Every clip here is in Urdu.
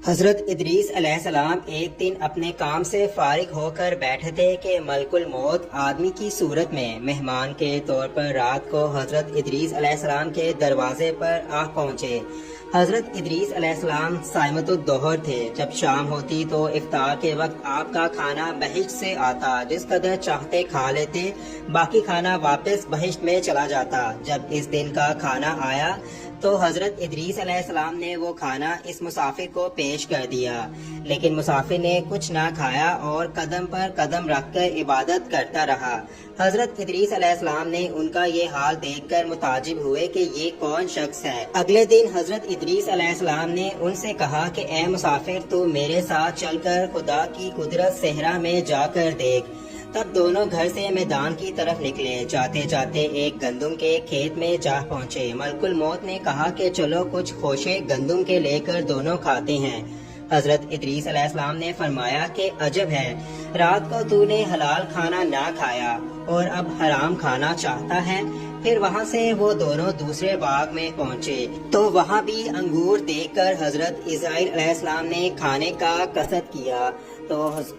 حضرت ادریس علیہ السلام ایک دن اپنے کام سے فارغ ہو کر بیٹھے تھے کہ ملک الموت آدمی کی صورت میں مہمان کے طور پر رات کو حضرت ادریس علیہ السلام کے دروازے پر آ پہنچے۔ حضرت ادریس علیہ السلام صائمۃ الظہر تھے۔ جب شام ہوتی تو افطار کے وقت آپ کا کھانا بہشت سے آتا، جس قدر چاہتے کھا لیتے، باقی کھانا واپس بہشت میں چلا جاتا۔ جب اس دن کا کھانا آیا تو حضرت ادریس علیہ السلام نے وہ کھانا اس مسافر کو پیش کر دیا، لیکن مسافر نے کچھ نہ کھایا اور قدم پر قدم رکھ کر عبادت کرتا رہا۔ حضرت ادریس علیہ السلام نے ان کا یہ حال دیکھ کر متعجب ہوئے کہ یہ کون شخص ہے۔ اگلے دن حضرت ادریس علیہ السلام نے ان سے کہا کہ اے مسافر، تو میرے ساتھ چل کر خدا کی قدرت صحرا میں جا کر دیکھ۔ تب دونوں گھر سے میدان کی طرف نکلے۔ جاتے جاتے ایک گندم کے کھیت میں جا پہنچے۔ ملک الموت نے کہا کہ چلو کچھ خوشے گندم کے لے کر دونوں کھاتے ہیں۔ حضرت ادریس علیہ السلام نے فرمایا کہ عجب ہے، رات کو تو نے حلال کھانا نہ کھایا اور اب حرام کھانا چاہتا ہے۔ پھر وہاں سے وہ دونوں دوسرے باغ میں پہنچے تو وہاں بھی انگور دیکھ کر حضرت اسماعیل علیہ السلام نے کھانے کا قصد کیا تو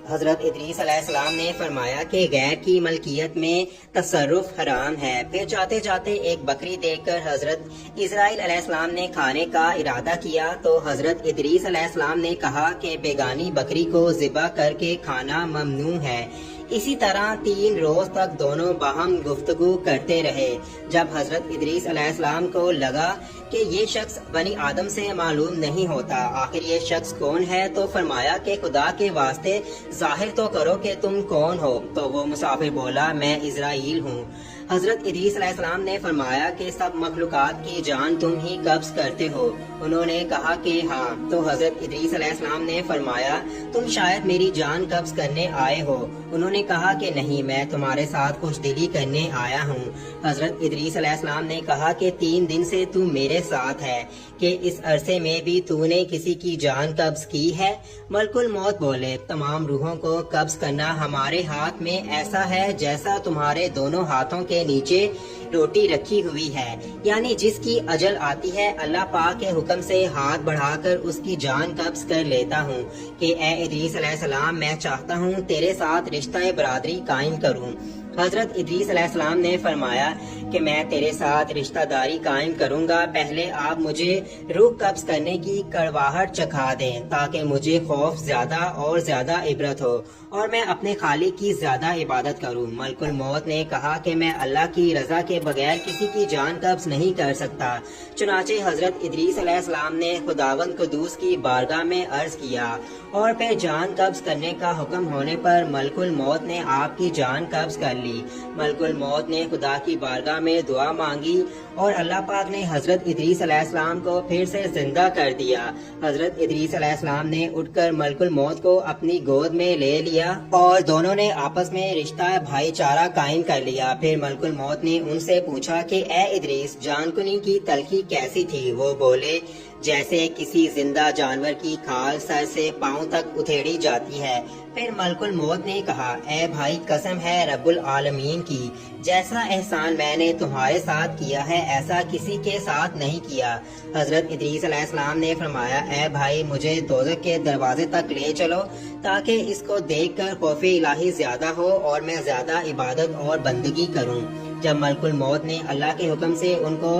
حضرت ادریس علیہ السلام نے فرمایا کہ غیر کی ملکیت میں تصرف حرام ہے۔ پھر جاتے جاتے ایک بکری دیکھ کر حضرت اسماعیل علیہ السلام نے کھانے کا ارادہ کیا تو حضرت ادریس علیہ السلام نے کہا کہ بیگانی بکری کو ذبح کر کے کھانا ممنوع ہے۔ اسی طرح 3 روز تک دونوں باہم گفتگو کرتے رہے۔ جب حضرت ادریس علیہ السلام کو لگا کہ یہ شخص بنی آدم سے معلوم نہیں ہوتا، آخر یہ شخص کون ہے، تو فرمایا کہ خدا کے واسطے ظاہر تو کرو کہ تم کون ہو۔ تو وہ مسافر بولا، میں اسرائیل ہوں۔ حضرت ادریس علیہ السلام نے فرمایا کہ سب مخلوقات کی جان تم ہی قبض کرتے ہو۔ انہوں نے کہا کہ ہاں۔ تو حضرت ادریس علیہ السلام نے فرمایا، تم شاید میری جان قبض کرنے آئے ہو۔ انہوں نے کہا کہ نہیں، میں تمہارے ساتھ خوش دلی کرنے آیا ہوں۔ حضرت ادریس علیہ السلام نے کہا کہ 3 دن سے تو میرے ساتھ ہے، کہ اس عرصے میں بھی تو نے کسی کی جان قبض کی ہے؟ ملک الموت بولے، تمام روحوں کو قبض کرنا ہمارے ہاتھ میں ایسا ہے جیسا تمہارے دونوں ہاتھوں کے نیچے روٹی رکھی ہوئی ہے، یعنی جس کی اجل آتی ہے اللہ پاک کے حکم سے ہاتھ بڑھا کر اس کی جان قبض کر لیتا ہوں کہ اے ادریس علیہ السلام، میں چاہتا ہوں تیرے ساتھ رشتہ برادری قائم کروں۔ حضرت ادریس علیہ السلام نے فرمایا کہ میں تیرے ساتھ رشتہ داری قائم کروں گا، پہلے آپ مجھے روح قبض کرنے کی کڑواہٹ چکھا دیں تاکہ مجھے خوف زیادہ اور زیادہ عبرت ہو اور میں اپنے خالق کی زیادہ عبادت کروں۔ ملک الموت نے کہا کہ میں اللہ کی رضا کے بغیر کسی کی جان قبض نہیں کر سکتا۔ چنانچہ حضرت ادریس علیہ السلام نے خداوند قدوس کی بارگاہ میں عرض کیا اور پھر جان قبض کرنے کا حکم ہونے پر ملک الموت نے آپ کی جان قبض کر لی۔ ملک الموت نے خدا کی بارگاہ میں دعا مانگی اور اللہ پاک نے حضرت ادریس علیہ السلام کو پھر سے زندہ کر دیا۔ حضرت ادریس علیہ السلام نے اٹھ کر ملک الموت کو اپنی گود میں لے لیا اور دونوں نے آپس میں رشتہ بھائی چارہ قائم کر لیا۔ پھر ملک الموت نے ان سے پوچھا کہ اے ادریس، جان کنی کی تلخی کیسی تھی؟ وہ بولے، جیسے کسی زندہ جانور کی کھال سر سے پاؤں تک اتھیڑی جاتی ہے۔ پھر ملک الموت نے کہا، اے بھائی، قسم ہے رب العالمین کی، جیسا احسان میں نے تمہارے ساتھ کیا ہے ایسا کسی کے ساتھ نہیں کیا۔ حضرت ادریس علیہ السلام نے فرمایا، اے بھائی، مجھے دوزخ کے دروازے تک لے چلو تاکہ اس کو دیکھ کر خوف الہی زیادہ ہو اور میں زیادہ عبادت اور بندگی کروں۔ جب ملک الموت نے اللہ کے حکم سے ان کو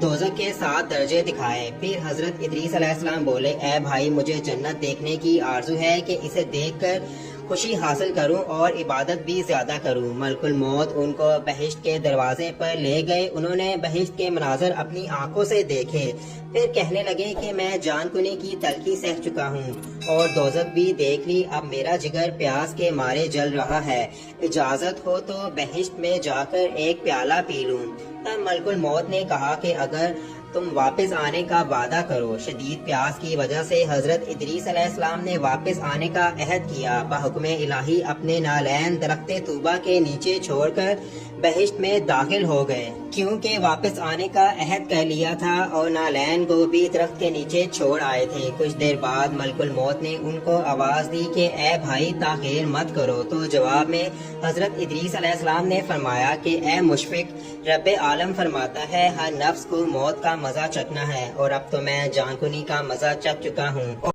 دوزخ کے 7 درجے دکھائے، پھر حضرت ادریس علیہ السلام بولے، اے بھائی، مجھے جنت دیکھنے کی آرزو ہے کہ اسے دیکھ کر خوشی حاصل کروں اور عبادت بھی زیادہ کروں۔ ملک الموت ان کو بہشت کے دروازے پر لے گئے۔ انہوں نے بہشت کے مناظر اپنی آنکھوں سے دیکھے، پھر کہنے لگے کہ میں جان کنی کی تلخی سہ چکا ہوں اور دوزخ بھی دیکھ لی، اب میرا جگر پیاس کے مارے جل رہا ہے، اجازت ہو تو بہشت میں جا کر ایک پیالہ پی لوں۔ تب ملک الموت نے کہا کہ اگر تم واپس آنے کا وعدہ کرو۔ شدید پیاس کی وجہ سے حضرت ادریس علیہ السلام نے واپس آنے کا عہد کیا۔ بحکم الہی اپنے نالین درخت طوبہ کے نیچے چھوڑ کر بہشت میں داخل ہو گئے، کیونکہ واپس آنے کا عہد کر لیا تھا اور نالین کو بھی درخت کے نیچے چھوڑ آئے تھے۔ کچھ دیر بعد ملک الموت نے ان کو آواز دی کہ اے بھائی، تاخیر مت کرو۔ تو جواب میں حضرت ادریس علیہ السلام نے فرمایا کہ اے مشفق، رب عالم فرماتا ہے ہر نفس کو موت کا مزہ چکھنا ہے اور اب تو میں جان کنی کا مزہ چکھ چکا ہوں۔